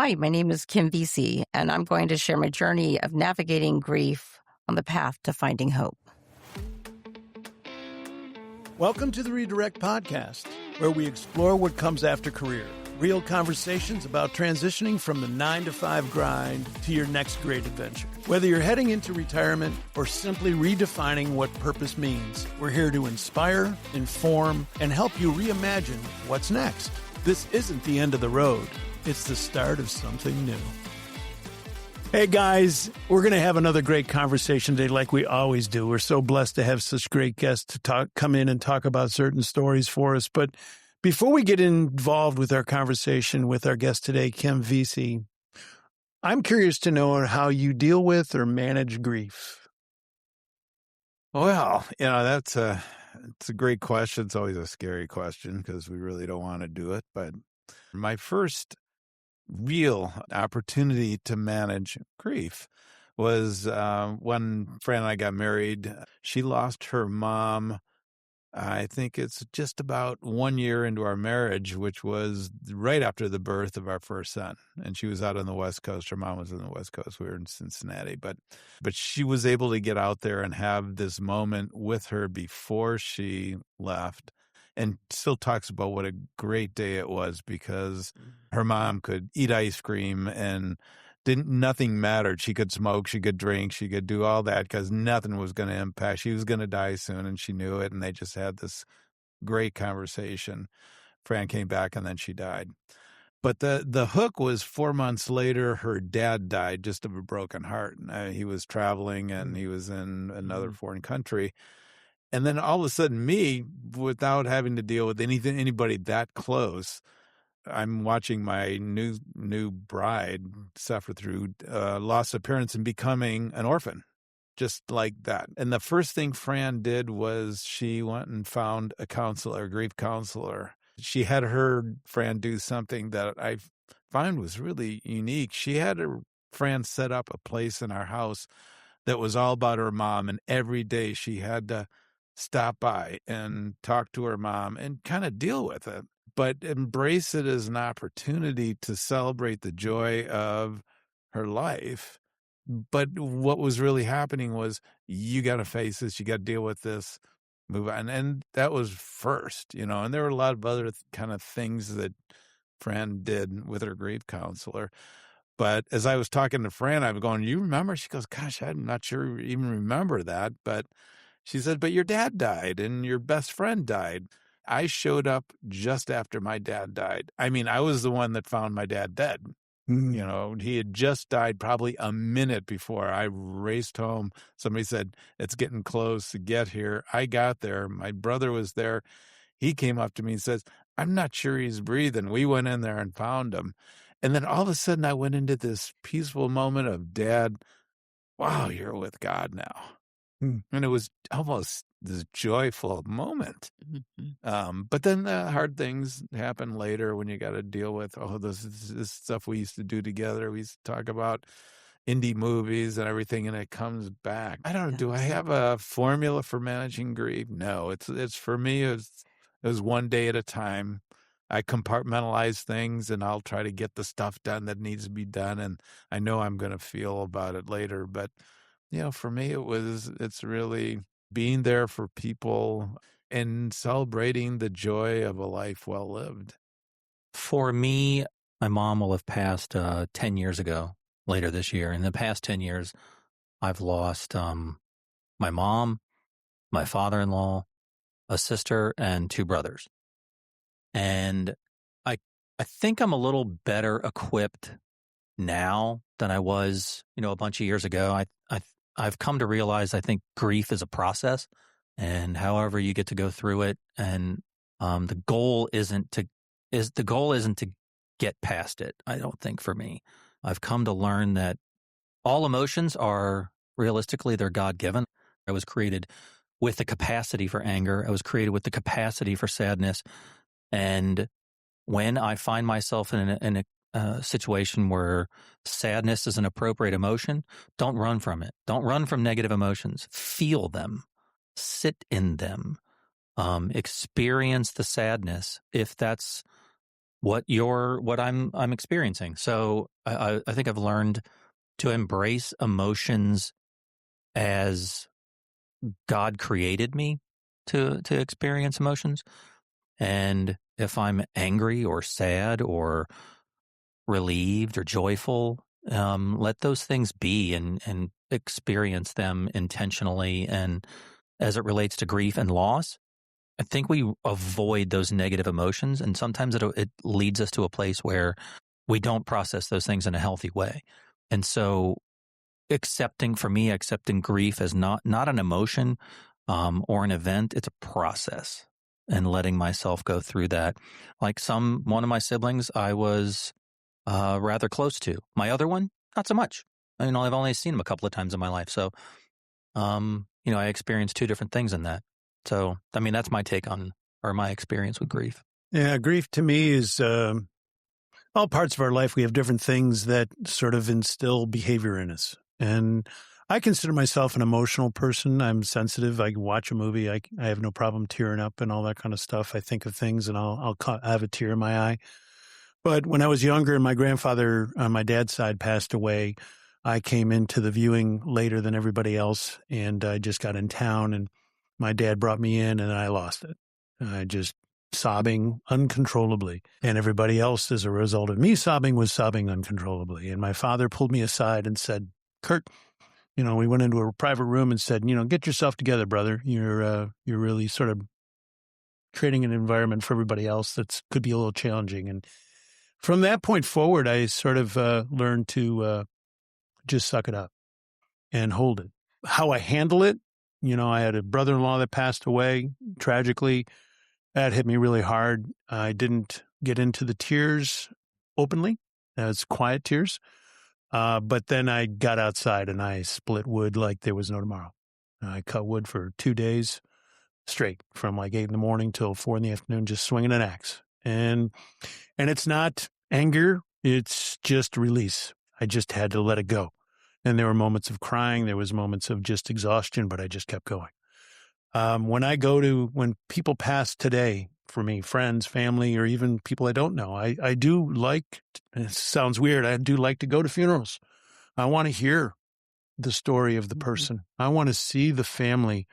Hi, my name is Kim Vesey, and I'm going to share my journey of navigating grief on the path to finding hope. Welcome to the Redirect Podcast, where we explore what comes after career. Real conversations about transitioning from the 9-to-5 grind to your next great adventure. Whether you're heading into retirement or simply redefining what purpose means, we're here to inspire, inform, and help you reimagine what's next. This isn't the end of the road. It's the start of something new. Hey guys, we're going to have another great conversation today like we always do. We're so blessed to have such great guests to come in and talk about certain stories for us. But before we get involved with our conversation with our guest today, Kim Vesey, I'm curious to know how you deal with or manage grief. Well, it's a great question. It's always a scary question because we really don't want to do it. But my first real opportunity to manage grief was when Fran and I got married. She lost her mom. I think it's just about 1 year into our marriage, which was right after the birth of our first son. And she was out on the West Coast. Her mom was on the West Coast. We were in Cincinnati. But she was able to get out there and have this moment with her before she left. And still talks about what a great day it was because her mom could eat ice cream and nothing mattered. She could smoke, she could drink, she could do all that because nothing was going to impact. She was going to die soon and she knew it. And they just had this great conversation. Fran came back and then she died. But the hook was 4 months later, her dad died just of a broken heart. He was traveling and he was in another foreign country. And then all of a sudden me, without having to deal with anybody that close, I'm watching my new bride suffer through loss of parents and becoming an orphan, just like that. And the first thing Fran did was she went and found a grief counselor. She had Fran do something that I find was really unique. She had Fran set up a place in our house that was all about her mom. And every day she had to stop by and talk to her mom and kind of deal with it, but embrace it as an opportunity to celebrate the joy of her life. But what was really happening was you got to face this, you got to deal with this, move on. And that was first, and there were a lot of other kind of things that Fran did with her grief counselor. But as I was talking to Fran, I was going, you remember? She goes, gosh, I'm not sure you even remember that. But she said, but your dad died and your best friend died. I showed up just after my dad died. I mean, I was the one that found my dad dead. Mm. He had just died probably a minute before I raced home. Somebody said, it's getting close to get here. I got there. My brother was there. He came up to me and says, I'm not sure he's breathing. We went in there and found him. And then all of a sudden I went into this peaceful moment of, Dad, wow, you're with God now. And it was almost this joyful moment. But then the hard things happen later when you got to deal with, this stuff we used to do together. We used to talk about indie movies and everything, and it comes back. I don't know. Do I have a formula for managing grief? No, it's for me, it was one day at a time. I compartmentalize things and I'll try to get the stuff done that needs to be done. And I know I'm going to feel about it later, but for me, it's really being there for people and celebrating the joy of a life well lived. For me, my mom will have passed 10 years ago, later this year. In the past 10 years, I've lost my mom, my father-in-law, a sister, and 2 brothers. And I think I'm a little better equipped now than I was, a bunch of years ago. I've come to realize I think grief is a process, and however you get to go through it, and the goal isn't to get past it. I don't think for me. I've come to learn that all emotions are realistically they're God-given. I was created with the capacity for anger. I was created with the capacity for sadness, and when I find myself in a situation where sadness is an appropriate emotion, don't run from it. Don't run from negative emotions. Feel them. Sit in them. Experience the sadness if that's what I'm experiencing. So I think I've learned to embrace emotions as God created me to experience emotions. And if I'm angry or sad or relieved or joyful, let those things be and experience them intentionally. And as it relates to grief and loss, I think we avoid those negative emotions, and sometimes it leads us to a place where we don't process those things in a healthy way. And so accepting grief as not an emotion or an event, it's a process, and letting myself go through that. Like one of my siblings I was rather close to. My other one, not so much. I've only seen him a couple of times in my life. So, I experienced two different things in that. So, that's my take on, or my experience with grief. Yeah, grief to me is all parts of our life. We have different things that sort of instill behavior in us. And I consider myself an emotional person. I'm sensitive. I can watch a movie. I have no problem tearing up and all that kind of stuff. I think of things and I'll have a tear in my eye. But when I was younger and my grandfather on my dad's side passed away, I came into the viewing later than everybody else, and I just got in town, and my dad brought me in, and I lost it. I just sobbing uncontrollably, and everybody else, as a result of me sobbing, was sobbing uncontrollably. And my father pulled me aside and said, "Curt, we went into a private room and said, get yourself together, brother. You're really sort of creating an environment for everybody else that could be a little challenging." And from that point forward, I sort of learned to just suck it up and hold it. How I handle it, I had a brother-in-law that passed away tragically. That hit me really hard. I didn't get into the tears openly. It's quiet tears. But then I got outside and I split wood like there was no tomorrow. I cut wood for 2 days straight, from like 8 in the morning till 4 in the afternoon, just swinging an axe. And it's not anger. It's just release. I just had to let it go. And there were moments of crying. There was moments of just exhaustion, but I just kept going. When people pass today, for me, friends, family, or even people I don't know, I do like, it sounds weird, I do like to go to funerals. I want to hear the story of the person. I want to see the family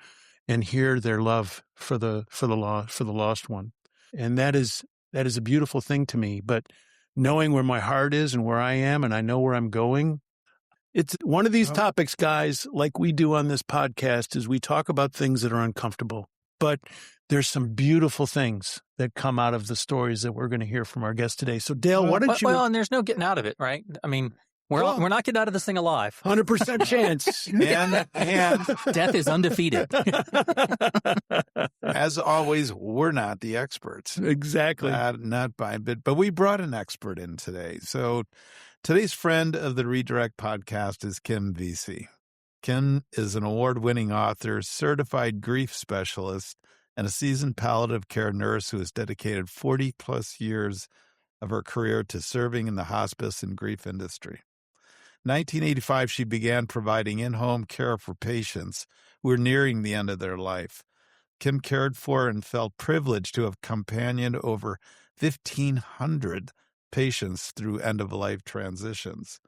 and hear their love for the lost one. And that is a beautiful thing to me. But knowing where my heart is and where I am, and I know where I'm going, it's one of these topics, guys, like we do on this podcast, is we talk about things that are uncomfortable. But there's some beautiful things that come out of the stories that we're going to hear from our guest today. So, Dale, why don't you... Well, and there's no getting out of it, right? We're not getting out of this thing alive. 100% chance. and death is undefeated. As always, we're not the experts. Exactly. Not by a bit, but we brought an expert in today. So today's friend of the Redirect podcast is Kim Vesey. Kim is an award-winning author, certified grief specialist, and a seasoned palliative care nurse who has dedicated 40-plus years of her career to serving in the hospice and grief industry. In 1985, she began providing in-home care for patients who were nearing the end of their life. Kim cared for and felt privileged to have companioned over 1,500 patients through end-of-life transitions.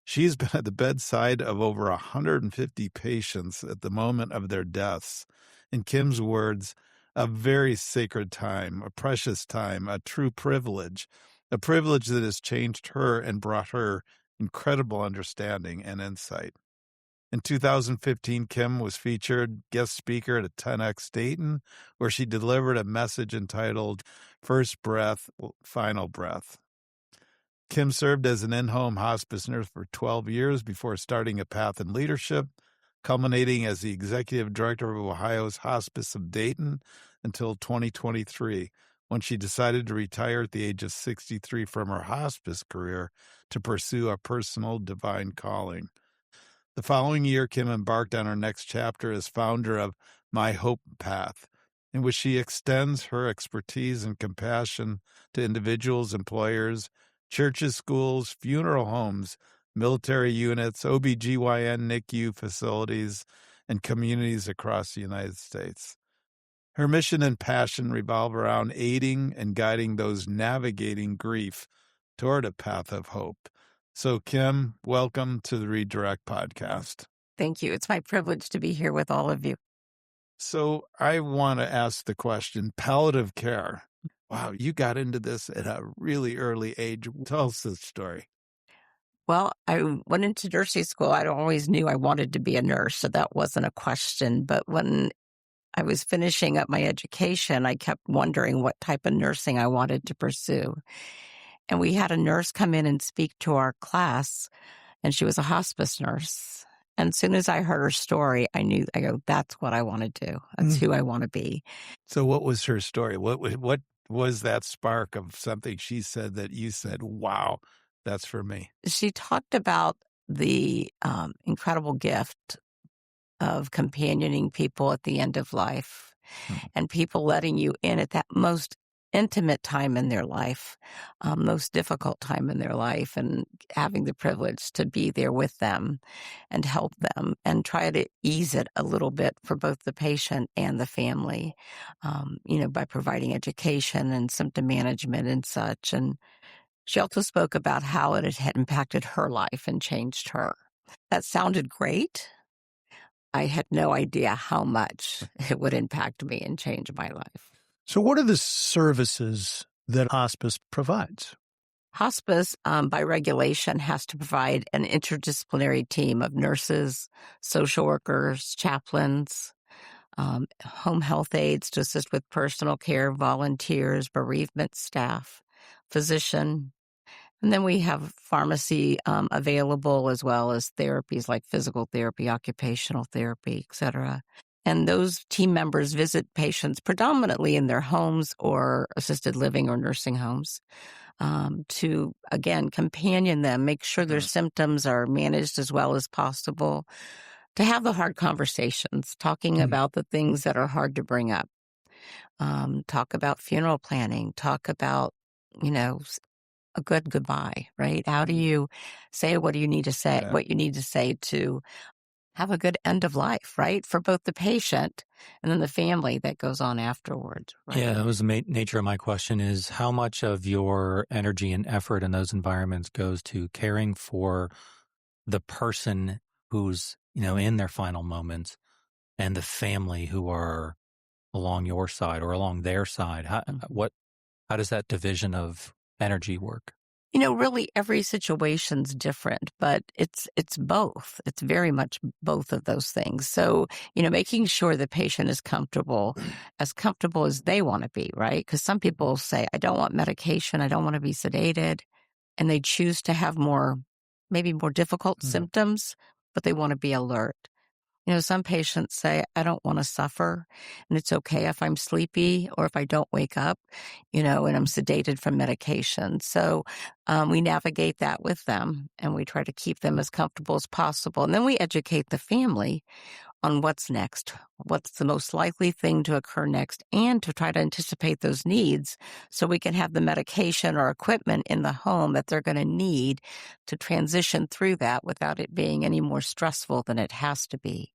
She's been at the bedside of over 150 patients at the moment of their deaths. In Kim's words, a very sacred time, a precious time, a true privilege, a privilege that has changed her and brought her incredible understanding and insight. In 2015, Kim was featured guest speaker at 10X Dayton, where she delivered a message entitled First Breath, Final Breath. Kim served as an in-home hospice nurse for 12 years before starting a path in leadership, culminating as the executive director of Ohio's Hospice of Dayton until 2023, when she decided to retire at the age of 63 from her hospice career to pursue a personal divine calling. The following year, Kim embarked on her next chapter as founder of My Hope Path, in which she extends her expertise and compassion to individuals, employers, churches, schools, funeral homes, military units, OBGYN, NICU facilities, and communities across the United States. Her mission and passion revolve around aiding and guiding those navigating grief toward a path of hope. So, Kim, welcome to the Redirect Podcast. Thank you. It's my privilege to be here with all of you. So I want to ask the question, palliative care. Wow, you got into this at a really early age. Tell us this story. Well, I went into nursing school. I always knew I wanted to be a nurse, so that wasn't a question. But when I was finishing up my education, I kept wondering what type of nursing I wanted to pursue. And we had a nurse come in and speak to our class, and she was a hospice nurse. And as soon as I heard her story, I go, that's what I want to do. That's who I want to be. So what was her story? What was that spark of something she said that you said, wow, that's for me? She talked about the incredible gift of companioning people at the end of life and people letting you in at that most intimate time in their life, most difficult time in their life, and having the privilege to be there with them and help them and try to ease it a little bit for both the patient and the family, by providing education and symptom management and such. And she also spoke about how it had impacted her life and changed her. That sounded great. I had no idea how much it would impact me and change my life. So what are the services that hospice provides? Hospice, by regulation, has to provide an interdisciplinary team of nurses, social workers, chaplains, home health aides to assist with personal care, volunteers, bereavement staff, physician. And then we have pharmacy available, as well as therapies like physical therapy, occupational therapy, et cetera. And those team members visit patients predominantly in their homes or assisted living or nursing homes to, again, companion them, make sure their symptoms are managed as well as possible, to have the hard conversations, talking about the things that are hard to bring up, talk about funeral planning, talk about, a good goodbye, right? How do you say what do you need to say, what you need to say to have a good end of life, right? For both the patient and then the family that goes on afterwards. Right? Yeah, that was the nature of my question is how much of your energy and effort in those environments goes to caring for the person who's, in their final moments and the family who are along your side or along their side? How does that division of energy work? Really every situation's different, but it's both. It's very much both of those things. So, making sure the patient is as comfortable as they want to be, right? Because some people say, I don't want medication, I don't want to be sedated, and they choose to have maybe more difficult symptoms, but they want to be alert. Some patients say, I don't want to suffer, and it's okay if I'm sleepy or if I don't wake up, and I'm sedated from medication. So we navigate that with them, and we try to keep them as comfortable as possible. And then we educate the family on what's next, what's the most likely thing to occur next, and to try to anticipate those needs so we can have the medication or equipment in the home that they're going to need to transition through that without it being any more stressful than it has to be.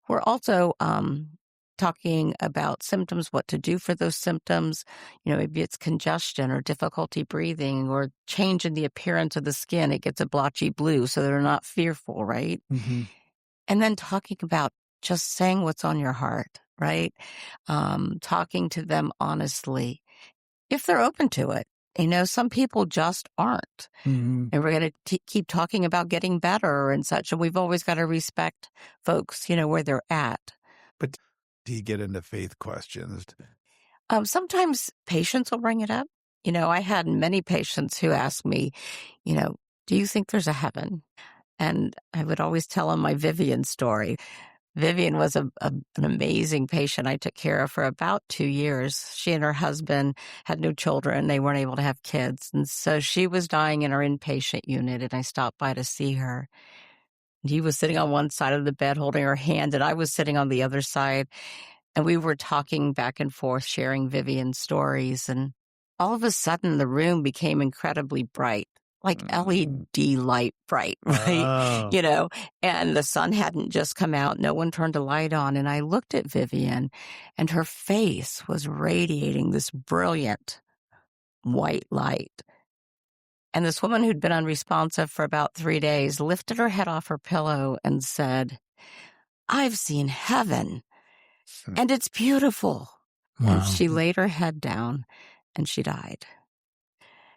We're also talking about symptoms, what to do for those symptoms. Maybe it's congestion or difficulty breathing or change in the appearance of the skin. It gets a blotchy blue, so they're not fearful, right? Mm-hmm. And then talking about just saying what's on your heart, right? Talking to them honestly, if they're open to it. Some people just aren't. Mm-hmm. And we're going to keep talking about getting better and such. And we've always got to respect folks, where they're at. But do you get into faith questions? Sometimes patients will bring it up. I had many patients who asked me, do you think there's a heaven? And I would always tell them my Vivian story. Vivian was an amazing patient I took care of for about 2 years. She and her husband had no children. They weren't able to have kids. And so she was dying in our inpatient unit, and I stopped by to see her. He was sitting on one side of the bed holding her hand, and I was sitting on the other side. And we were talking back and forth, sharing Vivian's stories. And all of a sudden, the room became incredibly bright. like LED light bright, right? Oh. And the sun hadn't just come out. No one turned a light on. And I looked at Vivian, and her face was radiating this brilliant white light. And this woman who'd been unresponsive for about 3 days lifted her head off her pillow and said, "I've seen heaven, and it's beautiful." Wow. And she laid her head down, and she died.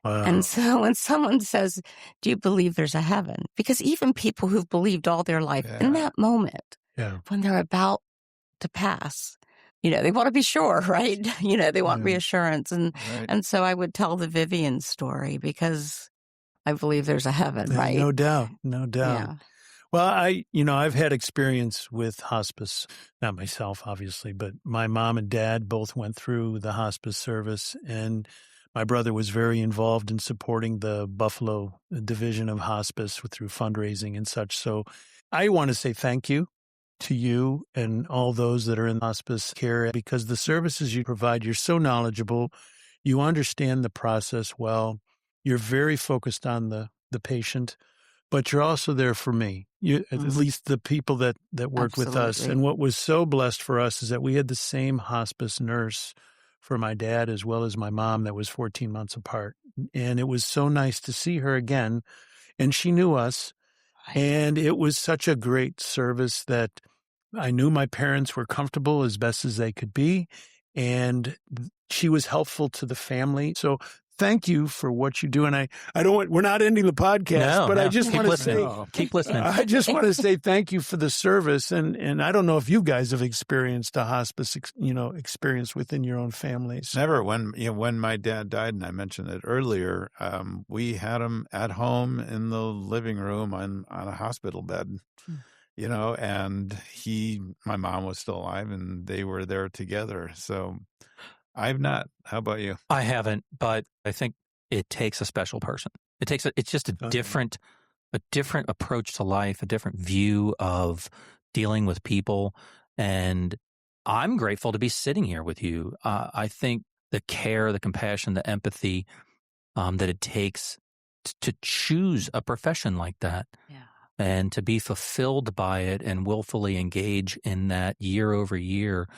Wow. And so when someone says, "Do you believe there's a heaven?" Because even people who've believed all their life in that moment, when they're about to pass, they want to be sure, right? They want reassurance. And so I would tell the Vivian story because I believe there's a heaven, right? No doubt. No doubt. Yeah. Well, I've had experience with hospice, not myself, obviously, but my mom and dad both went through the hospice service, and my brother was very involved in supporting the Buffalo division of hospice through fundraising and such. So I want to say thank you to you and all those that are in hospice care, because the services you provide, you're so knowledgeable. You understand the process well. You're very focused on the patient, but you're also there for me. At least the people that worked with us. Absolutely. And what was so blessed for us is that we had the same hospice nurse for my dad as well as my mom that was 14 months apart. And it was so nice to see her again. And she knew us. Right. And it was such a great service that I knew my parents were comfortable as best as they could be. And she was helpful to the family. So thank you for what you do. And we're not ending the podcast, but I just want to say, keep listening. I just want to say thank you for the service. And I don't know if you guys have experienced a hospice, experience within your own families. Never. When my dad died, and I mentioned it earlier, we had him at home in the living room on a hospital bed, and my mom was still alive, and they were there together. So I've not. How about you? I haven't, but I think it takes a special person. It's just a different approach to life, a different view of dealing with people. And I'm grateful to be sitting here with you. I think the care, the compassion, the empathy that it takes to choose a profession like that and to be fulfilled by it and willfully engage in that year over year.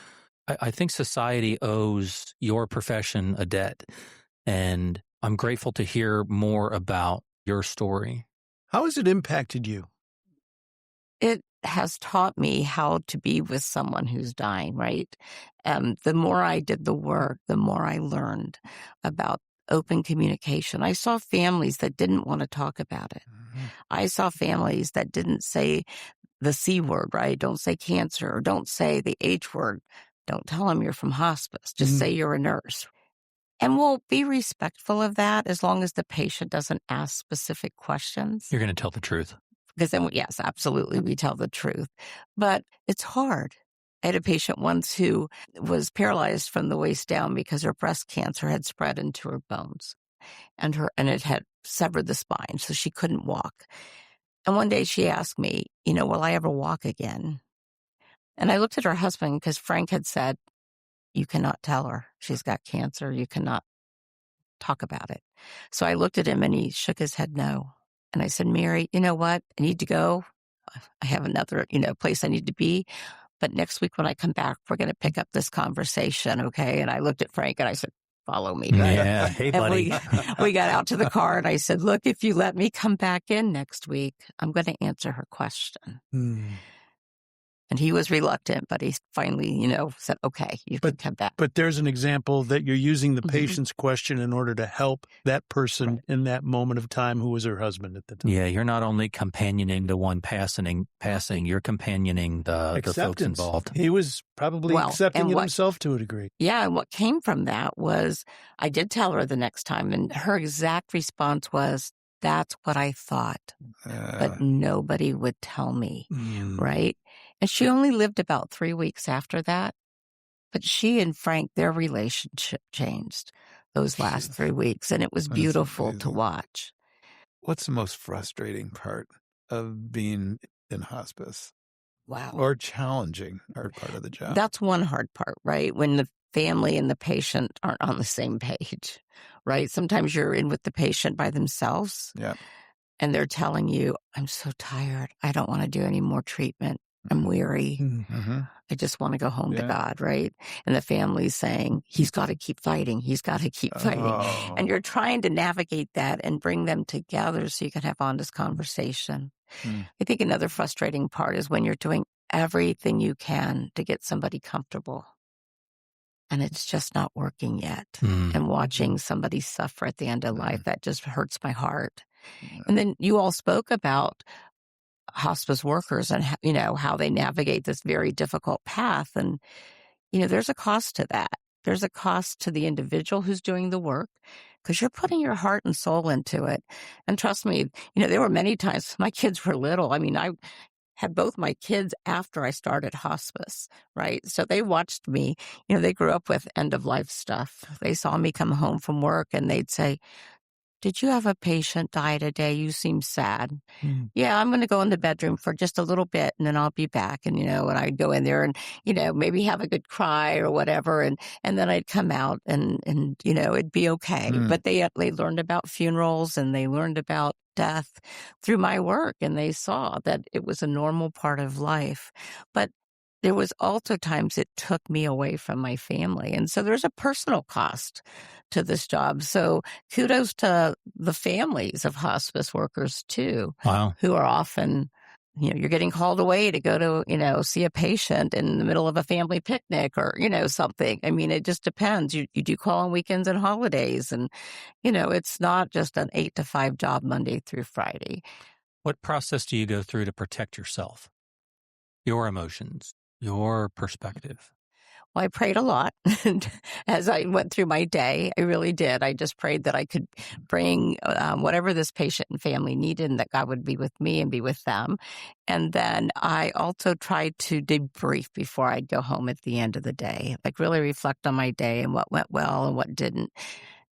I think society owes your profession a debt, and I'm grateful to hear more about your story. How has it impacted you? It has taught me how to be with someone who's dying, right? The more I did the work, the more I learned about open communication. I saw families that didn't want to talk about it. I saw families that didn't say the C word, right? Don't say cancer, or don't say the H word. Don't tell them you're from hospice. Just say you're a nurse. And we'll be respectful of that as long as the patient doesn't ask specific questions. You're going to tell the truth. Because then, yes, absolutely, we tell the truth. But it's hard. I had a patient once who was paralyzed from the waist down because her breast cancer had spread into her bones. And it had severed the spine, so she couldn't walk. And one day she asked me, will I ever walk again? And I looked at her husband because Frank had said, "You cannot tell her she's got cancer. You cannot talk about it." So I looked at him and he shook his head no. And I said, "Mary, you know what? I need to go. I have another, place I need to be. But next week when I come back, we're going to pick up this conversation, okay?" And I looked at Frank and I said, "Follow me." Right? Yeah. Hey, buddy. We got out to the car and I said, "Look, if you let me come back in next week, I'm going to answer her question." And he was reluctant, but he finally, said, "Okay, you can come back." But there's an example that you're using the patient's question in order to help that person in that moment of time who was her husband at the time. Yeah, you're not only companioning the one passing, you're companioning the folks involved. He was probably accepting it himself to a degree. Yeah, and what came from that was I did tell her the next time, and her exact response was, "That's what I thought, but nobody would tell me," right? And she only lived about 3 weeks after that. But she and Frank, their relationship changed those last 3 weeks, and it was beautiful to watch. What's the most frustrating part of being in hospice? Wow. Or challenging part of the job? That's one hard part, right? When family and the patient aren't on the same page, right? Sometimes you're in with the patient by themselves Yeah. and they're telling you, I'm so tired. I don't want to do any more treatment. I'm weary. Mm-hmm. I just want to go home to Yeah. God, right? And the family's saying, he's got to keep fighting. He's got to keep fighting. Oh. And you're trying to navigate that and bring them together so you can have honest conversation. I think another frustrating part is when you're doing everything you can to get somebody comfortable and it's just not working yet. And watching somebody suffer at the end of life, that just hurts my heart. And then you all spoke about hospice workers and, how they navigate this very difficult path. And, there's a cost to that. There's a cost to the individual who's doing the work because you're putting your heart and soul into it. And trust me, there were many times my kids were little. I mean, I had both my kids after I started hospice, right? So they watched me, they grew up with end of life stuff. They saw me come home from work and they'd say, did you have a patient die today? You seem sad. Yeah, I'm going to go in the bedroom for just a little bit and then I'll be back. And, and I'd go in there and, maybe have a good cry or whatever. And then I'd come out and it'd be okay. But they learned about funerals and they learned about death through my work. And they saw that it was a normal part of life. But there was also times it took me away from my family. And so there's a personal cost to this job. So kudos to the families of hospice workers too. Wow. Who are often, you're getting called away to go to, see a patient in the middle of a family picnic or, something. I mean, it just depends. You do call on weekends and holidays and, it's not just an 8 to 5 job Monday through Friday. What process do you go through to protect yourself, your emotions, your perspective? Well, I prayed a lot as I went through my day. I really did. I just prayed that I could bring whatever this patient and family needed and that God would be with me and be with them. And then I also tried to debrief before I'd go home at the end of the day, like really reflect on my day and what went well and what didn't.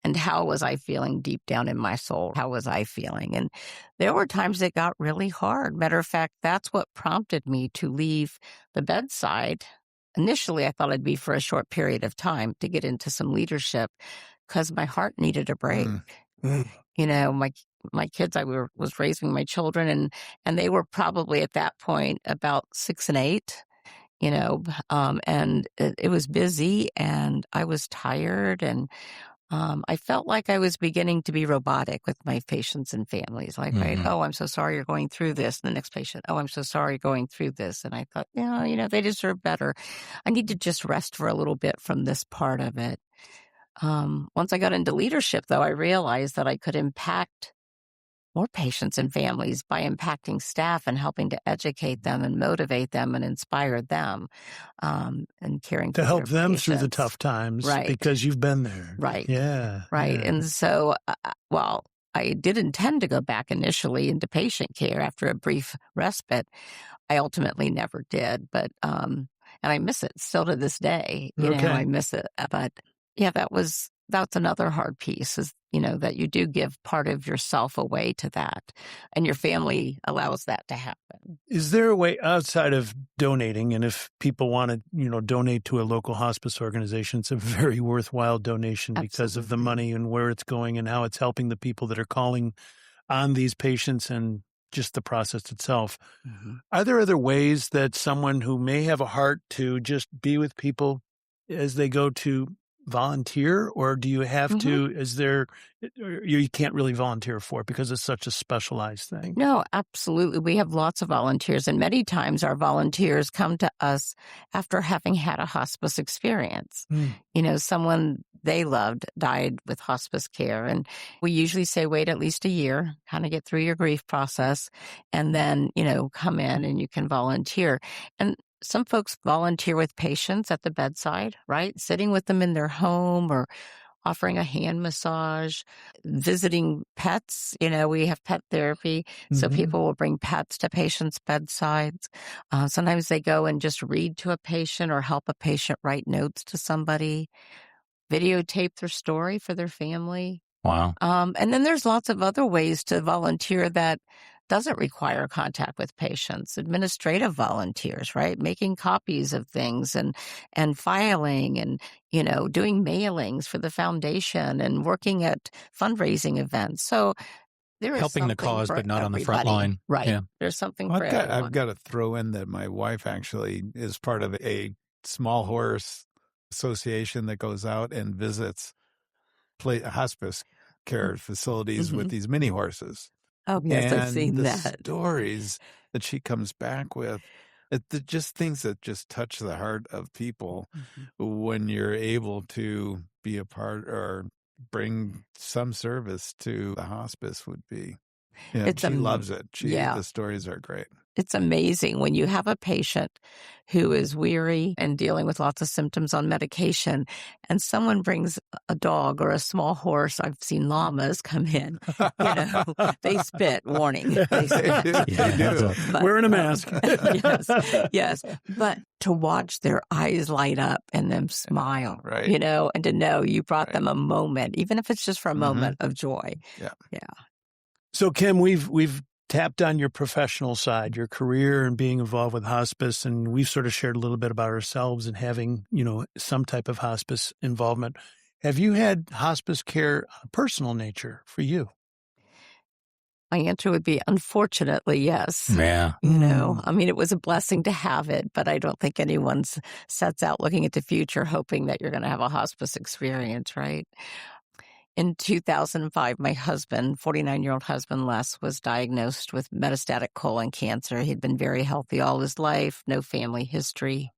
And how was I feeling deep down in my soul? How was I feeling? And there were times it got really hard. Matter of fact, that's what prompted me to leave the bedside. Initially, I thought I'd be for a short period of time to get into some leadership because my heart needed a break. My kids, I was raising my children and they were probably at that point about 6 and 8, and it was busy and I was tired and I felt like I was beginning to be robotic with my patients and families. Like, right, oh, I'm so sorry you're going through this. And the next patient, oh, I'm so sorry you're going through this. And I thought, they deserve better. I need to just rest for a little bit from this part of it. Once I got into leadership, though, I realized that I could impact more patients and families by impacting staff and helping to educate them and motivate them and inspire them and caring to for help their them patients. through the tough times, Right. Because you've been there. Right. Yeah. Right. Yeah. And so, while I did intend to go back initially into patient care after a brief respite, I ultimately never did. But, and I miss it still to this day. I miss it. But yeah, that's another hard piece is, that you do give part of yourself away to that and your family allows that to happen. Is there a way outside of donating? And if people want to, donate to a local hospice organization, it's a very worthwhile donation because of the money and where it's going and how it's helping the people that are calling on these patients and just the process itself. Are there other ways that someone who may have a heart to just be with people as they go to volunteer, or do you have to, you can't really volunteer for it because it's such a specialized thing? No, absolutely. We have lots of volunteers, and many times our volunteers come to us after having had a hospice experience. Someone they loved died with hospice care, and we usually say wait at least a year, kind of get through your grief process, and then, come in and you can volunteer. And some folks volunteer with patients at the bedside, right? Sitting with them in their home or offering a hand massage, visiting pets. We have pet therapy. So people will bring pets to patients' bedsides. Sometimes they go and just read to a patient or help a patient write notes to somebody, videotape their story for their family. Wow. And then there's lots of other ways to volunteer that doesn't require contact with patients, administrative volunteers, right? Making copies of things and filing and, doing mailings for the foundation and working at fundraising events. So there is helping the something cause, for but not on the front everybody. line. Right. Yeah. There's something Well, for everyone. I've got to throw in that my wife actually is part of a small horse association that goes out and visits hospice care facilities with these mini horses. Oh, yes, I've seen And the that. stories that she comes back with, they're just things that just touch the heart of people when you're able to be a part or bring some service to the hospice would be. Yeah, It's she loves it. The stories are great. It's amazing when you have a patient who is weary and dealing with lots of symptoms on medication, and someone brings a dog or a small horse. I've seen llamas come in. They spit, warning. They spit. But, wearing a mask. yes. But to watch their eyes light up and them smile, right. And to know you brought them a moment, even if it's just for a moment of joy. Yeah. So, Kim, we've tapped on your professional side, your career and being involved with hospice, and we've sort of shared a little bit about ourselves and having, some type of hospice involvement. Have you had hospice care on a personal nature for you? My answer would be, unfortunately, yes. Yeah. It was a blessing to have it, but I don't think anyone sets out looking at the future hoping that you're going to have a hospice experience, right? In 2005, my husband, 49-year-old husband, Les, was diagnosed with metastatic colon cancer. He'd been very healthy all his life, no family history,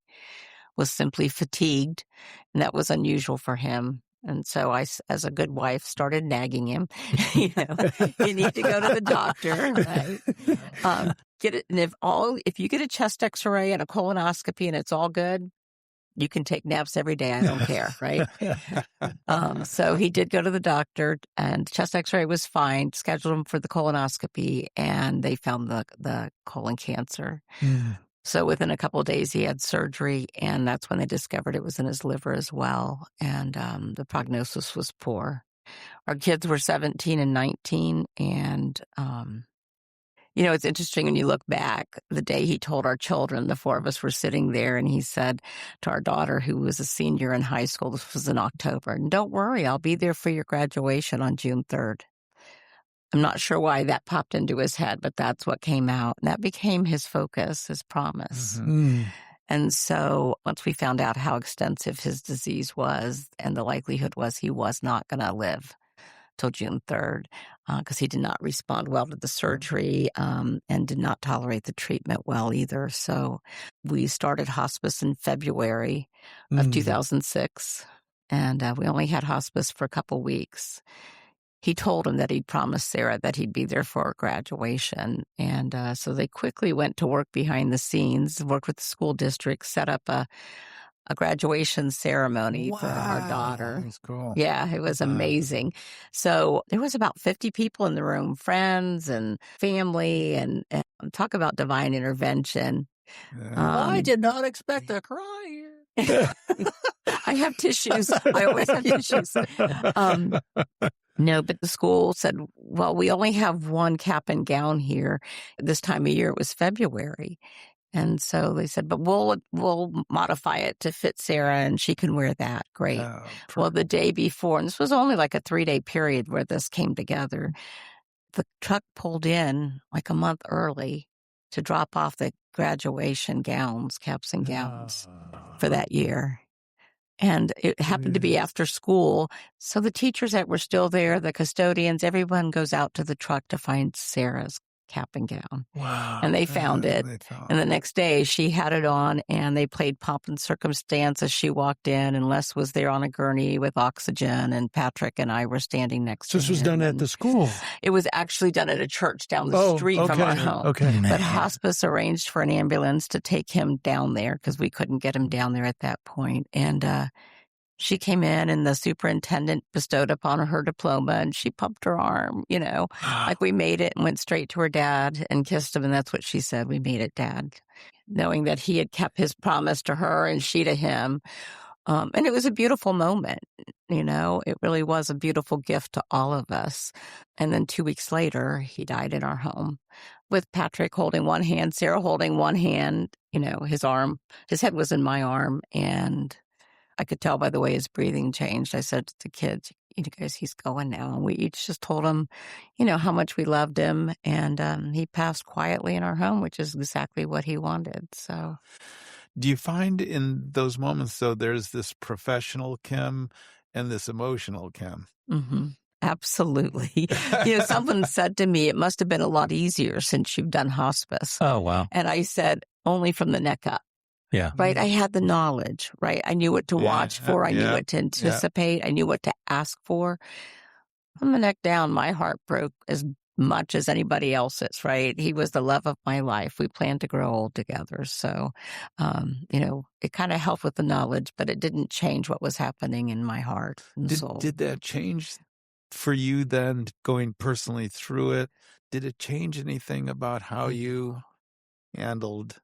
was simply fatigued, and that was unusual for him. And so I, as a good wife, started nagging him. You need to go to the doctor, right? Get it, and if you get a chest X-ray and a colonoscopy and it's all good, you can take naps every day. I don't care, right? So he did go to the doctor, and chest X-ray was fine. Scheduled him for the colonoscopy, and they found the colon cancer. So within a couple of days, he had surgery, and that's when they discovered it was in his liver as well. And the prognosis was poor. Our kids were 17 and 19, and it's interesting when you look back, the day he told our children, the four of us were sitting there, and he said to our daughter, who was a senior in high school, this was in October, and don't worry, I'll be there for your graduation on June 3rd. I'm not sure why that popped into his head, but that's what came out. And that became his focus, his promise. And so once we found out how extensive his disease was, and the likelihood was he was not going to live till June 3rd, because he did not respond well to the surgery and did not tolerate the treatment well either. So we started hospice in February of 2006, and we only had hospice for a couple weeks. He told him that he'd promised Sarah that he'd be there for her graduation. And so they quickly went to work behind the scenes, worked with the school district, set up a graduation ceremony for our daughter. That's cool. Yeah, it was amazing. So there was about 50 people in the room, friends and family, and talk about divine intervention. I did not expect to cry here. I have tissues. I always have tissues. No, but the school said, well, we only have one cap and gown here. This time of year, it was February. And so they said, but we'll modify it to fit Sarah, and she can wear that. Great. Well, the day before, and this was only like a 3-day period where this came together, the truck pulled in like a month early to drop off the graduation gowns, caps and gowns for that year. And it happened to be after school. So the teachers that were still there, the custodians, everyone goes out to the truck to find Sarah's cap and gown. Wow. And they found it. And the next day she had it on, and they played Pomp and Circumstance as she walked in, and Les was there on a gurney with oxygen, and Patrick and I were standing next to him. This was done at the school? It was actually done at a church down the street from our home. Okay. But hospice arranged for an ambulance to take him down there because we couldn't get him down there at that point. And she came in, and the superintendent bestowed upon her diploma, and she pumped her arm, like we made it, and went straight to her dad and kissed him. And that's what she said. We made it, Dad. Knowing that he had kept his promise to her and she to him. And it was a beautiful moment. It really was a beautiful gift to all of us. And then 2 weeks later, he died in our home with Patrick holding one hand, Sarah holding one hand, his head was in my arm. And I could tell by the way his breathing changed. I said to the kids, guys, he's going now. And we each just told him, how much we loved him. And he passed quietly in our home, which is exactly what he wanted. So. Do you find in those moments, though, there's this professional Kim and this emotional Kim? Mm-hmm. Absolutely. Someone said to me, it must have been a lot easier since you've done hospice. Oh, wow. And I said, only from the neck up. Yeah. Right. I had the knowledge, right? I knew what to watch for. I knew what to anticipate. I knew what to ask for. From the neck down, my heart broke as much as anybody else's, right? He was the love of my life. We planned to grow old together. So, it kind of helped with the knowledge, but it didn't change what was happening in my heart and soul. Did that change for you then, going personally through it? Did it change anything about how you handled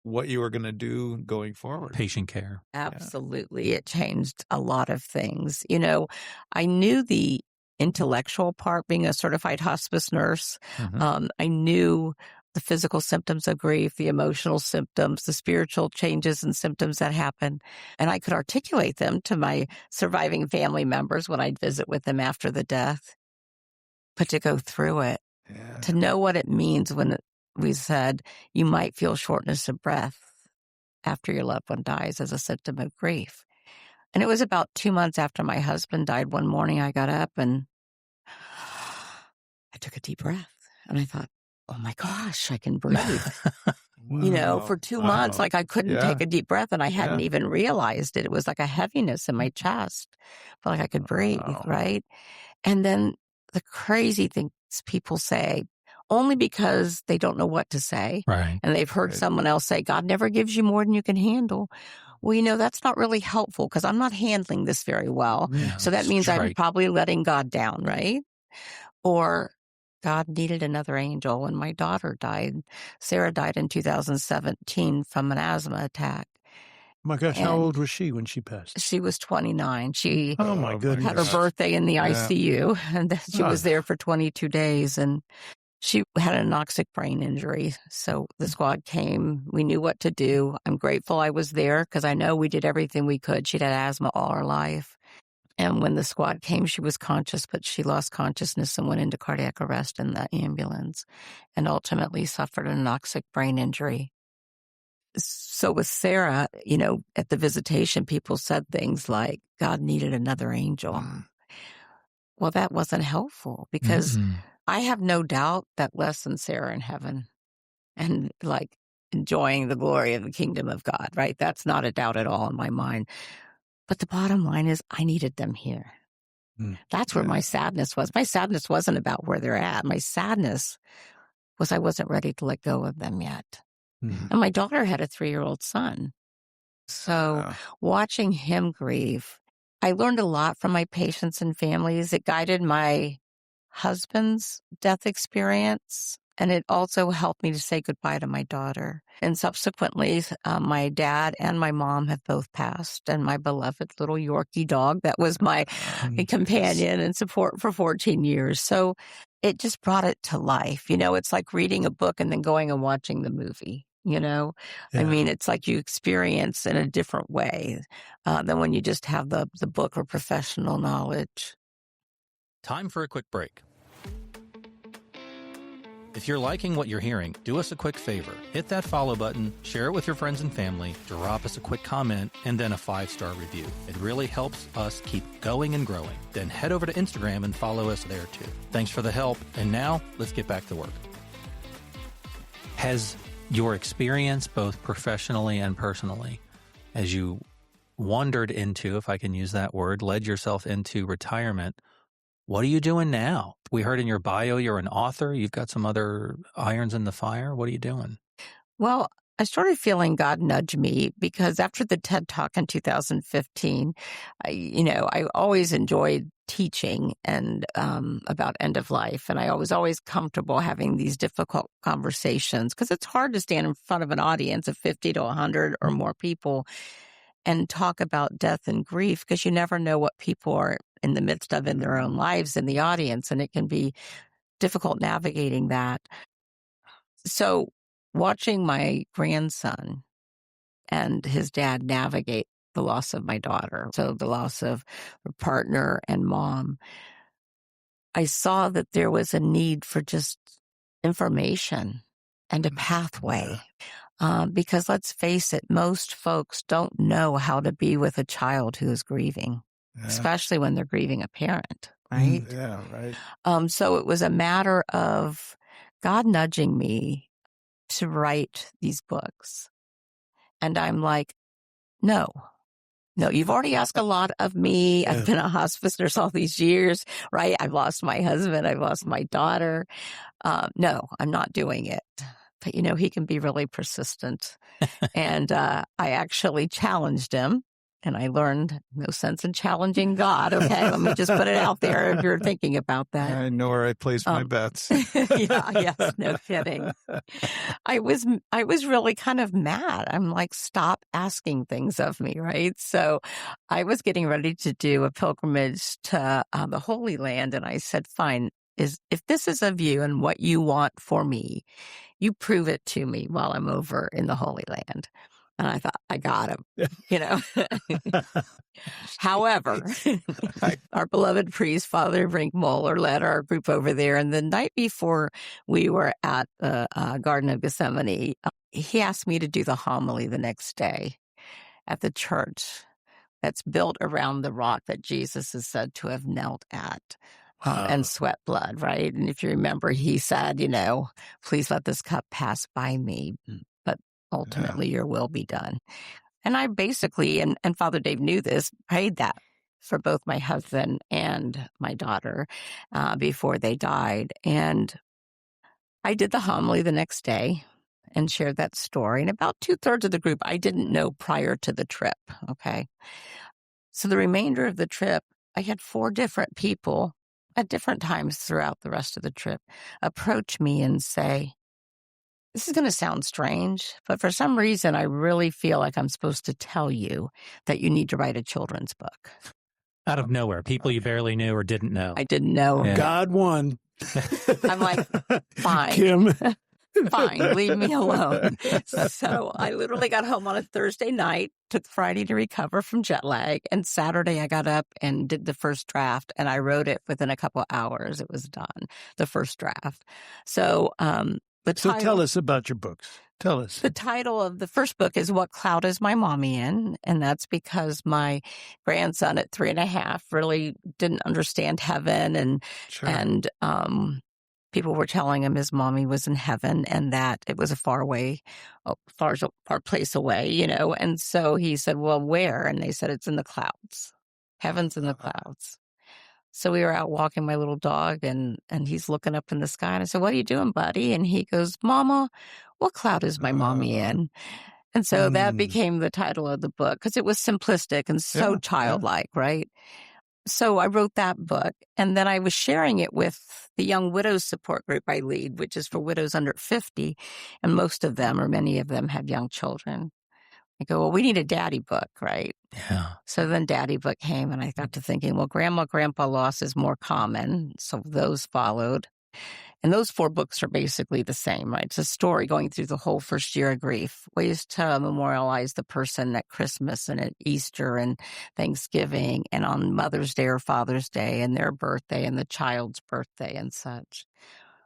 what you were going to do going forward? Patient care. Absolutely. Yeah. It changed a lot of things. I knew the intellectual part, being a certified hospice nurse. Mm-hmm. I knew the physical symptoms of grief, the emotional symptoms, the spiritual changes and symptoms that happen. And I could articulate them to my surviving family members when I'd visit with them after the death. But to go through it, to know what it means when we said you might feel shortness of breath after your loved one dies as a symptom of grief. And it was about 2 months after my husband died. One morning I got up and I took a deep breath and I thought, oh my gosh, I can breathe. Wow. For 2 months, like I couldn't take a deep breath and I hadn't even realized it. It was like a heaviness in my chest, but like I could breathe, right? And then the crazy things people say, only because they don't know what to say. Right. And they've heard someone else say, God never gives you more than you can handle. Well, that's not really helpful because I'm not handling this very well. Yeah, so that means I'm right. probably letting God down, right? Or God needed another angel. When my daughter died, Sarah died in 2017 from an asthma attack. My gosh, how old was she when she passed? She was 29. She oh my goodness. had her birthday in the ICU, and she was there for 22 days, and she had an anoxic brain injury. So the squad came. We knew what to do. I'm grateful I was there because I know we did everything we could. She'd had asthma all her life. And when the squad came, she was conscious, but she lost consciousness and went into cardiac arrest in the ambulance and ultimately suffered an anoxic brain injury. So with Sarah, at the visitation, people said things like, God needed another angel. Well, that wasn't helpful because I have no doubt that less than Sarah in heaven and like enjoying the glory of the kingdom of God, right? That's not a doubt at all in my mind. But the bottom line is I needed them here. That's where my sadness was. My sadness wasn't about where they're at. My sadness was I wasn't ready to let go of them yet. And my daughter had a 3-year-old son. So watching him grieve, I learned a lot from my patients and families. It guided my husband's death experience, and it also helped me to say goodbye to my daughter. And subsequently, my dad and my mom have both passed, and my beloved little Yorkie dog that was my companion and support for 14 years. So it just brought it to life. It's like reading a book and then going and watching the movie. I mean, it's like you experience in a different way than when you just have the book or professional knowledge. Time for a quick break. If you're liking what you're hearing, do us a quick favor. Hit that follow button, share it with your friends and family, drop us a quick comment, and then a 5-star review. It really helps us keep going and growing. Then head over to Instagram and follow us there too. Thanks for the help. And now, let's get back to work. Has your experience, both professionally and personally, as you wandered into, if I can use that word, led yourself into retirement, what are you doing now? We heard in your bio you're an author. You've got some other irons in the fire. What are you doing? Well, I started feeling God nudge me because after the TED Talk in 2015, I always enjoyed teaching and about end of life. And I was always comfortable having these difficult conversations because it's hard to stand in front of an audience of 50 to 100 or more people and talk about death and grief, because you never know what people are in the midst of in their own lives in the audience, and it can be difficult navigating that. So watching my grandson and his dad navigate the loss of my daughter, so the loss of her partner and mom, I saw that there was a need for just information and a pathway. Because let's face it, most folks don't know how to be with a child who is grieving, especially when they're grieving a parent, right? Yeah, right. So it was a matter of God nudging me to write these books. And I'm like, no, you've already asked a lot of me. I've been a hospice nurse all these years, right? I've lost my husband. I've lost my daughter. No, I'm not doing it. But, he can be really persistent. And I actually challenged him. And I learned no sense in challenging God. Okay, let me just put it out there if you're thinking about that. I know where I place my bets. Yes, no kidding. I was really kind of mad. I'm like, stop asking things of me, right? So I was getting ready to do a pilgrimage to the Holy Land, and I said, fine, if this is of you and what you want for me, you prove it to me while I'm over in the Holy Land. And I thought, I got him, However, our beloved priest, Father Brinkmuller, led our group over there. And the night before we were at the Garden of Gethsemane, he asked me to do the homily the next day at the church that's built around the rock that Jesus is said to have knelt at. And sweat blood, right? And if you remember, he said, please let this cup pass by me, but ultimately your will be done. And I basically, and Father Dave knew this, prayed that for both my husband and my daughter before they died. And I did the homily the next day and shared that story. And about 2/3 of the group I didn't know prior to the trip, okay? So the remainder of the trip, I had 4 different people at different times throughout the rest of the trip approach me and say, this is going to sound strange, but for some reason, I really feel like I'm supposed to tell you that you need to write a children's book. Out of nowhere, people you barely knew or didn't know. I didn't know. Yeah. God won. I'm like, fine. Kim. Fine, leave me alone. So I literally got home on a Thursday night, took Friday to recover from jet lag, and Saturday I got up and did the first draft, and I wrote it within a couple of hours. It was done, the first draft. So So tell us about your books. Tell us. The title of the first book is What Cloud Is My Mommy In? And that's because my grandson at 3.5 really didn't understand heaven, and people were telling him his mommy was in heaven and that it was a far place away, And so he said, well, where? And they said, it's in the clouds. Heaven's in the clouds. So we were out walking my little dog and he's looking up in the sky. And I said, what are you doing, buddy? And he goes, Mama, what cloud is my mommy in? And so that became the title of the book because it was simplistic and so childlike, right? So I wrote that book, and then I was sharing it with the Young Widows Support Group I lead, which is for widows under 50, and most of them, or many of them, have young children. I go, well, we need a daddy book, right? Yeah. So then daddy book came, and I got to thinking, well, grandma loss is more common, so those followed. And those 4 books are basically the same, right? It's a story going through the whole first year of grief, ways to memorialize the person at Christmas and at Easter and Thanksgiving and on Mother's Day or Father's Day and their birthday and the child's birthday and such.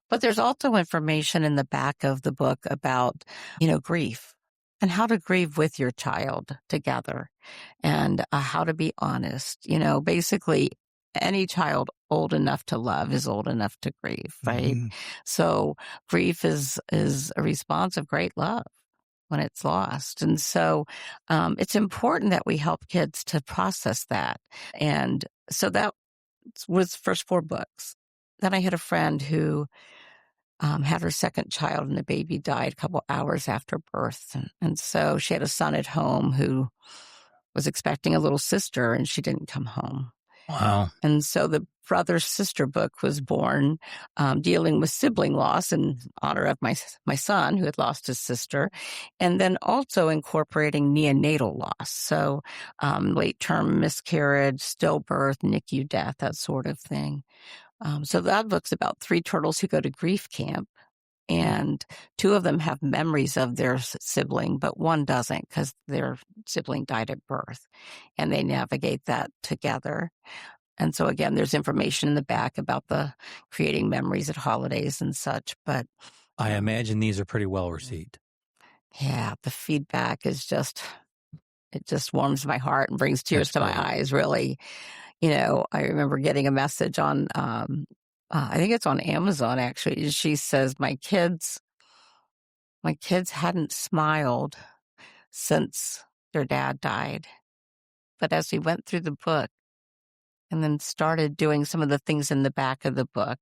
But there's also information in the back of the book about, grief and how to grieve with your child together and how to be honest. Basically, any child old enough to love is old enough to grieve, right? Mm-hmm. So grief is a response of great love when it's lost. And so it's important that we help kids to process that. And so that was the first 4 books. Then I had a friend who had her second child, and the baby died a couple hours after birth. And so she had a son at home who was expecting a little sister, and she didn't come home. Wow. And so the brother-sister book was born, dealing with sibling loss in honor of my son who had lost his sister, and then also incorporating neonatal loss. So late-term miscarriage, stillbirth, NICU death, that sort of thing. So that book's about 3 turtles who go to grief camp. And 2 of them have memories of their sibling, but one doesn't because their sibling died at birth. And they navigate that together. And so, again, there's information in the back about the creating memories at holidays and such. But I imagine these are pretty well received. yeah, the feedback is it just warms my heart and brings tears to my eyes, really. I remember getting a message on, I think it's on Amazon, actually. She says, my kids hadn't smiled since their dad died. But as we went through the book and then started doing some of the things in the back of the book,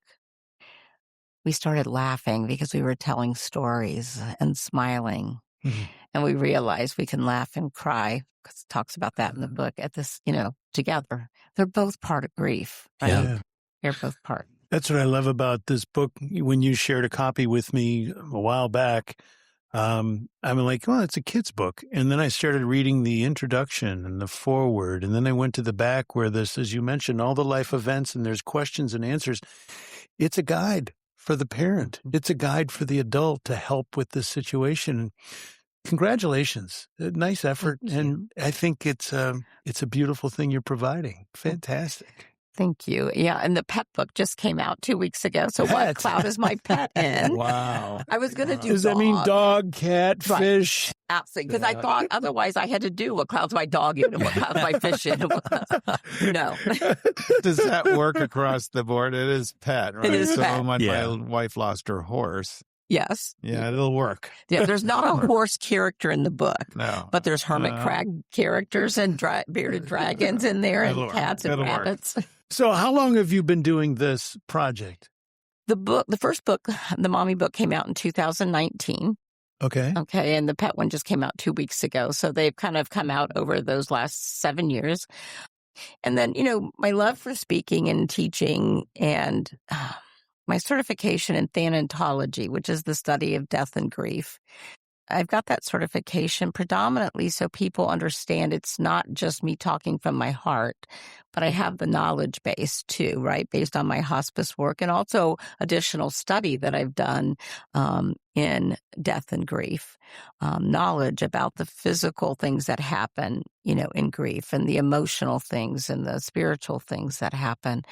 we started laughing because we were telling stories and smiling. Mm-hmm. And we realized we can laugh and cry, because it talks about that in the book, at this, together. They're both part of grief, right? Yeah. They're both part. That's what I love about this book. When you shared a copy with me a while back, I'm like, well, it's a kid's book. And then I started reading the introduction and the foreword. And then I went to the back where this, as you mentioned, all the life events and there's questions and answers. It's a guide for the parent. It's a guide for the adult to help with this situation. Congratulations. Nice effort. And I think it's a beautiful thing you're providing. Fantastic. Thank you. Yeah, and the pet book just came out 2 weeks ago. So what cloud is my pet in? Wow. I was going to do Does that mean dog, cat, fish? Absolutely. Because I thought otherwise I had to do what cloud's my dog in and what cloud's my fish in. No. Does that work across the board? It is pet, right? It is pet. When my wife lost her horse. Yes. Yeah, it'll work. Yeah, there's not a horse character in the book. No. But there's hermit crab characters and bearded dragons in there and cats and rabbits. So how long have you been doing this project? The first book, the mommy book, came out in 2019. Okay. Okay, and the pet one just came out 2 weeks ago. So they've kind of come out over those last 7 years. And then, my love for speaking and teaching and my certification in thanatology, which is the study of death and grief. I've got that certification predominantly so people understand it's not just me talking from my heart, but I have the knowledge base too, right? Based on my hospice work and also additional study that I've done in death and grief, knowledge about the physical things that happen, in grief and the emotional things and the spiritual things that happen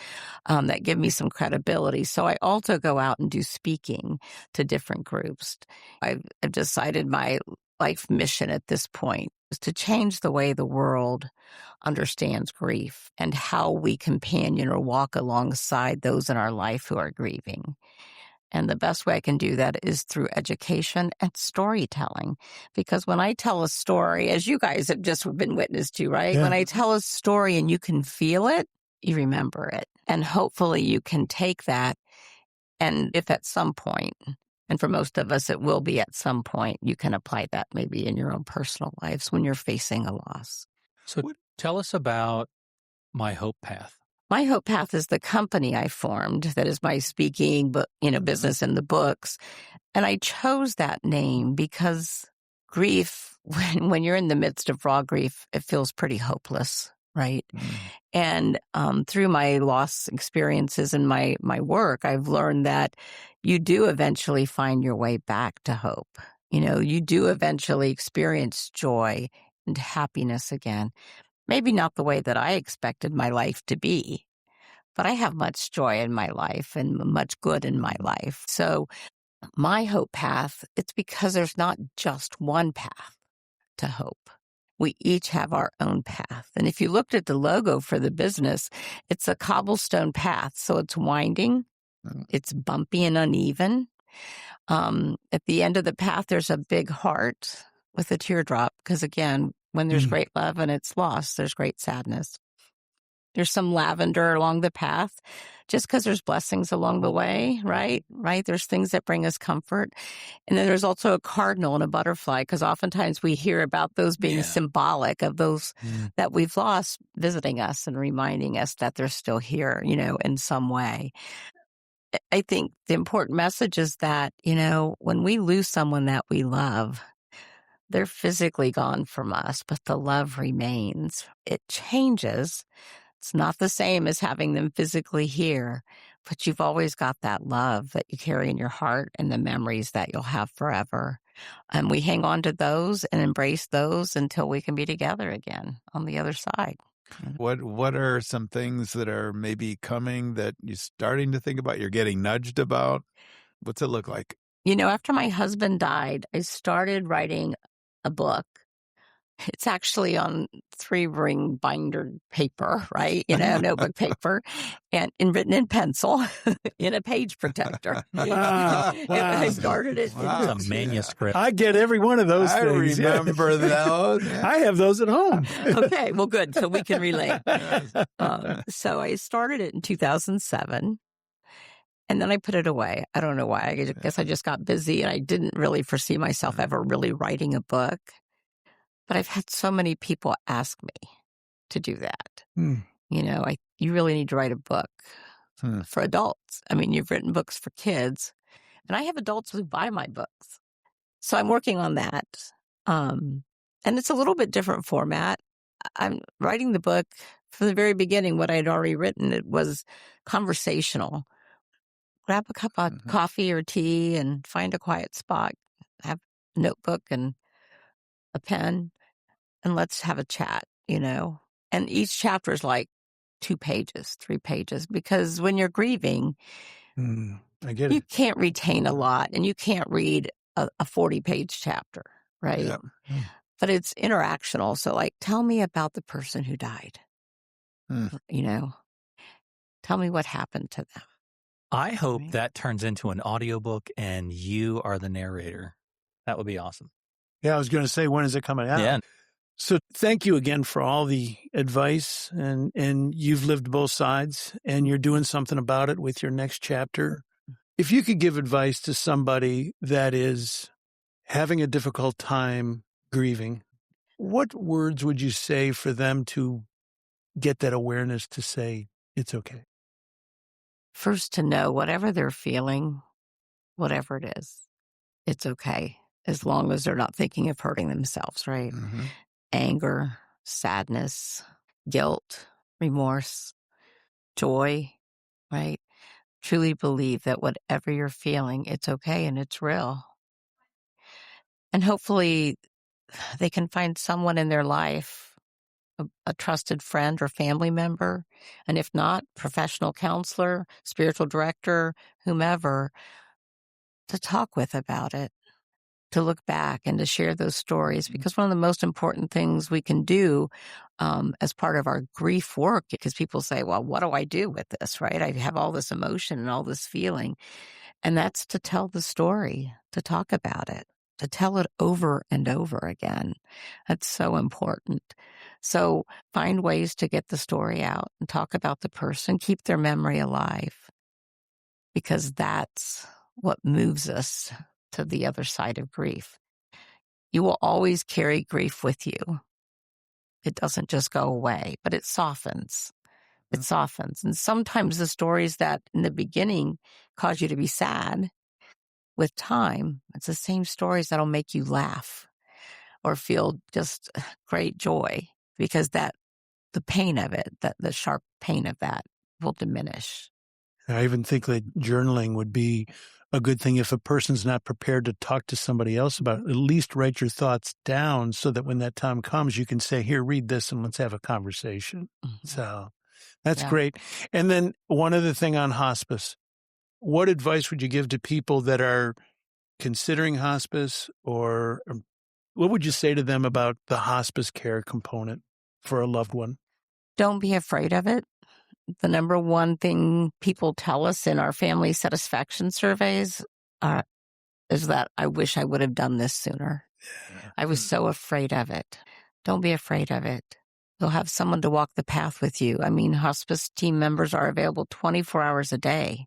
that give me some credibility. So I also go out and do speaking to different groups. I've decided my life mission at this point is to change the way the world understands grief and how we companion or walk alongside those in our life who are grieving. And the best way I can do that is through education and storytelling. Because when I tell a story, as you guys have just been witness to, right? Yeah. When I tell a story and you can feel it, you remember it. And hopefully you can take that, and if at some point, and for most of us, it will be at some point, you can apply that maybe in your own personal lives when you're facing a loss. So tell us about My Hope Path. My Hope Path is the company I formed that is my speaking, business in the books. And I chose that name because grief, when you're in the midst of raw grief, it feels pretty hopeless, right? And through my loss experiences and my work, I've learned that you do eventually find your way back to hope. You do eventually experience joy and happiness again. Maybe not the way that I expected my life to be, but I have much joy in my life and much good in my life. So My Hope Path, it's because there's not just one path to hope. We each have our own path. And if you looked at the logo for the business, it's a cobblestone path. So it's winding, it's bumpy and uneven. At the end of the path, there's a big heart with a teardrop. Because again, when there's great love and it's lost, there's great sadness. There's some lavender along the path just because there's blessings along the way, right? Right? There's things that bring us comfort. And then there's also a cardinal and a butterfly because oftentimes we hear about those being symbolic of those that we've lost visiting us and reminding us that they're still here, in some way. I think the important message is that, when we lose someone that we love, they're physically gone from us, but the love remains. It changes. It's not the same as having them physically here, but you've always got that love that you carry in your heart and the memories that you'll have forever. And we hang on to those and embrace those until we can be together again on the other side. What are some things that are maybe coming that you're starting to think about, you're getting nudged about? What's it look like? After my husband died, I started writing a book. It's actually on 3-ring binder paper, right? Notebook paper, and written in pencil in a page protector. Wow. I started it. Wow. It's a manuscript. I get every one of those things. I remember those. I have those at home. Okay, well, good. So we can relate. So I started it in 2007. And then I put it away. I don't know why. I guess I just got busy and I didn't really foresee myself ever really writing a book. But I've had so many people ask me to do that. You really need to write a book for adults. I mean, you've written books for kids, and I have adults who buy my books. So I'm working on that. And it's a little bit different format. I'm writing the book from the very beginning. What I'd already written, it was conversational. Grab a cup of coffee or tea and find a quiet spot, have a notebook and a pen, and let's have a chat, And each chapter is like 2 pages, 3 pages, because when you're grieving, I get it. You can't retain a lot, and you can't read a 40-page chapter, right? Yeah. But it's interactional. So, tell me about the person who died. Tell me what happened to them. I hope that turns into an audiobook and you are the narrator. That would be awesome. Yeah, I was going to say, when is it coming out? Yeah. So thank you again for all the advice, and you've lived both sides, and you're doing something about it with your next chapter. If you could give advice to somebody that is having a difficult time grieving, what words would you say for them to get that awareness to say, it's okay? First, to know whatever they're feeling, whatever it is, it's okay, as long as they're not thinking of hurting themselves, right? Anger, sadness, guilt, remorse, joy, right? Truly believe that whatever you're feeling, it's okay and it's real. And hopefully they can find someone in their life, a trusted friend or family member, and if not, professional counselor, spiritual director, whomever, to talk with about it, to look back and to share those stories. Because one of the most important things we can do as part of our grief work, because people say, well, what do I do with this, right? I have all this emotion and all this feeling. And that's to tell the story, to talk about it, to tell it over and over again. That's so important. So find ways to get the story out and talk about the person, keep their memory alive, because that's what moves us to the other side of grief. You will always carry grief with you. It doesn't just go away, but it softens. It softens. And sometimes the stories that in the beginning cause you to be sad, with time, it's the same stories that'll make you laugh or feel just great joy, because the pain of it, the sharp pain of that will diminish. I even think that journaling would be a good thing if a person's not prepared to talk to somebody else about it. At least write your thoughts down so that when that time comes, you can say, here, read this and let's have a conversation. So that's great. And then one other thing on hospice. What advice would you give to people that are considering hospice, or what would you say to them about the hospice care component for a loved one? Don't be afraid of it. The number one thing people tell us in our family satisfaction surveys is that I wish I would have done this sooner. I was so afraid of it. Don't be afraid of it. You'll have someone to walk the path with you. I mean, hospice team members are available 24 hours a day.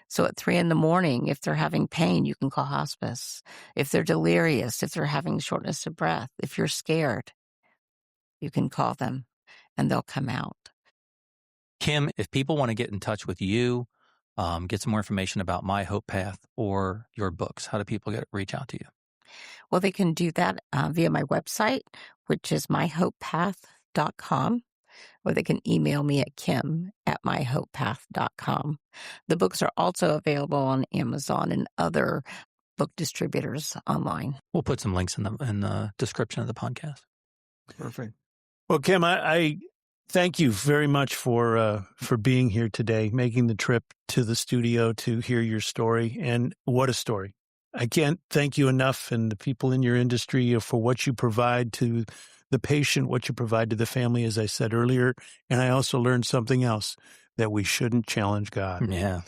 So at 3 a.m, if they're having pain, you can call hospice. If they're delirious, if they're having shortness of breath, if you're scared, you can call them and they'll come out. Kim, if people want to get in touch with you, get some more information about My Hope Path or your books, how do people reach out to you? Well, they can do that via my website, which is myhopepath.com, or they can email me at kim@myhopepath.com. The books are also available on Amazon and other book distributors online. We'll put some links in the description of the podcast. Perfect. Well, Kim, I thank you very much for being here today, making the trip to the studio to hear your story. And what a story. I can't thank you enough, and the people in your industry, for what you provide to the patient, what you provide to the family, as I said earlier. And I also learned something else, that we shouldn't challenge God. Yeah.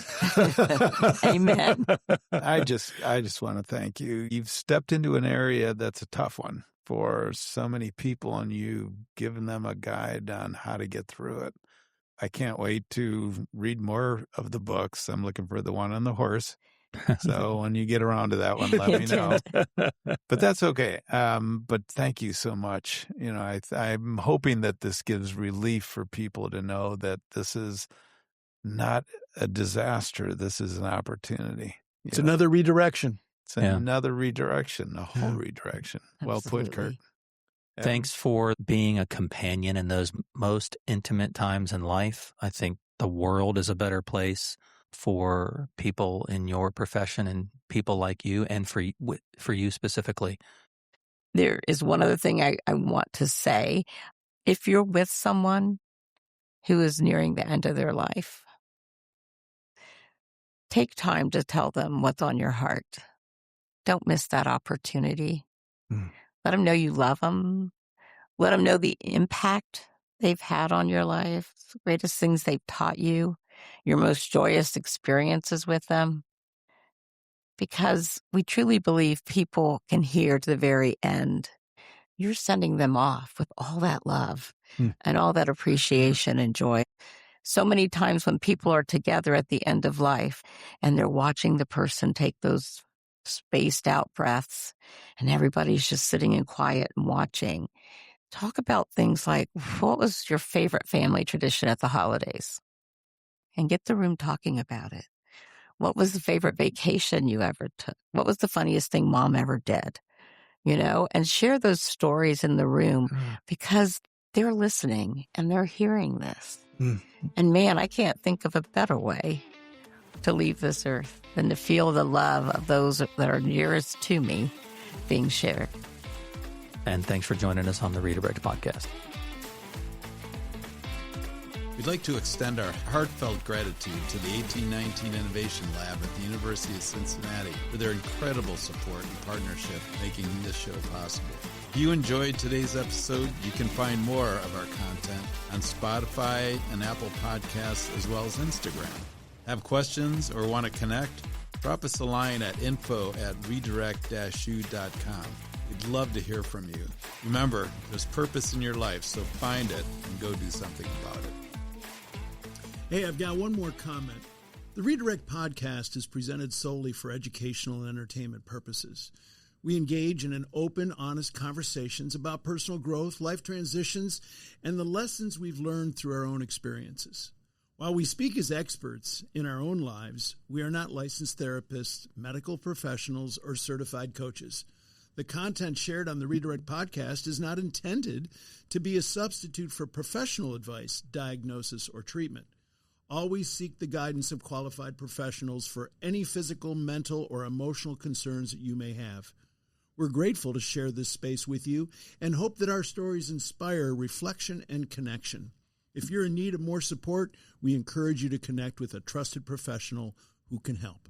Amen. I just want to thank you. You've stepped into an area that's a tough one for so many people, and you've given them a guide on how to get through it. I can't wait to read more of the books. I'm looking for the one on the horse. So when you get around to that one, let me know. But that's okay. But thank you so much. You know, I'm hoping that this gives relief for people to know that this is not a disaster. This is an opportunity. It's another redirection. It's another redirection, a whole redirection. Well Absolutely. put, Curt. Yeah. Thanks for being a companion in those most intimate times in life. I think the world is a better place for people in your profession and people like you, and for you specifically. There is one other thing I want to say. If you're with someone who is nearing the end of their life, take time to tell them what's on your heart. Don't miss that opportunity. Let them know you love them. Let them know the impact they've had on your life, the greatest things they've taught you, your most joyous experiences with them. Because we truly believe people can hear to the very end. You're sending them off with all that love and all that appreciation and joy. So many times when people are together at the end of life and they're watching the person take those spaced out breaths and everybody's just sitting in quiet and watching, talk about things like, what was your favorite family tradition at the holidays? And get the room talking about it. What was the favorite vacation you ever took? What was the funniest thing mom ever did? You know, and share those stories in the room because they're listening and they're hearing this. And man, I can't think of a better way to leave this earth than to feel the love of those that are nearest to me being shared. And thanks for joining us on the Redirect Podcast. We'd like to extend our heartfelt gratitude to the 1819 Innovation Lab at the University of Cincinnati for their incredible support and partnership making this show possible. If you enjoyed today's episode, you can find more of our content on Spotify and Apple Podcasts, as well as Instagram. Have questions or want to connect? Drop us a line at info@redirect-u.com. We'd love to hear from you. Remember, there's purpose in your life, so find it and go do something about it. Hey, I've got one more comment. The Redirect Podcast is presented solely for educational and entertainment purposes. We engage in an open, honest conversations about personal growth, life transitions, and the lessons we've learned through our own experiences. While we speak as experts in our own lives, we are not licensed therapists, medical professionals, or certified coaches. The content shared on the Redirect Podcast is not intended to be a substitute for professional advice, diagnosis, or treatment. Always seek the guidance of qualified professionals for any physical, mental, or emotional concerns that you may have. We're grateful to share this space with you and hope that our stories inspire reflection and connection. If you're in need of more support, we encourage you to connect with a trusted professional who can help.